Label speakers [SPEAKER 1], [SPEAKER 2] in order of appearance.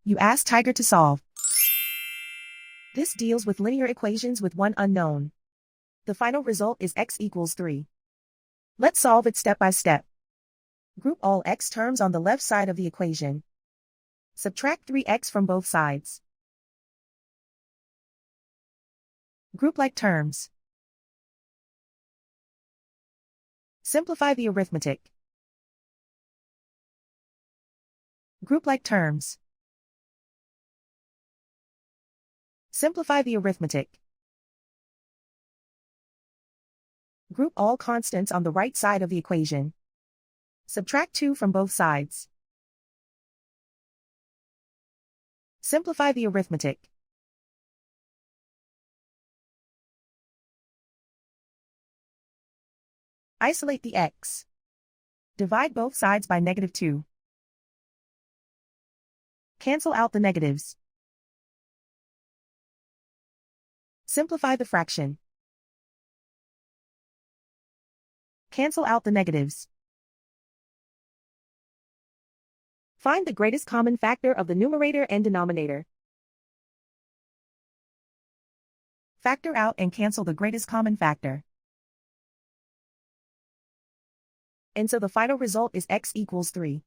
[SPEAKER 1] You ask Tiger to solve. This deals with linear equations with one unknown. The final result is x equals 3. Let's solve it step by step. Group all x terms on the left side of the equation. Subtract 3x from both sides. Group like terms. Simplify the arithmetic. Group like terms. Simplify the arithmetic. Group all constants on the right side of the equation. Subtract 2 from both sides. Simplify the arithmetic. Isolate the x. Divide both sides by -2. Cancel out the negatives. Simplify the fraction. Cancel out the negatives. Find the greatest common factor of the numerator and denominator. Factor out and cancel the greatest common factor. And so the final result is x equals 3.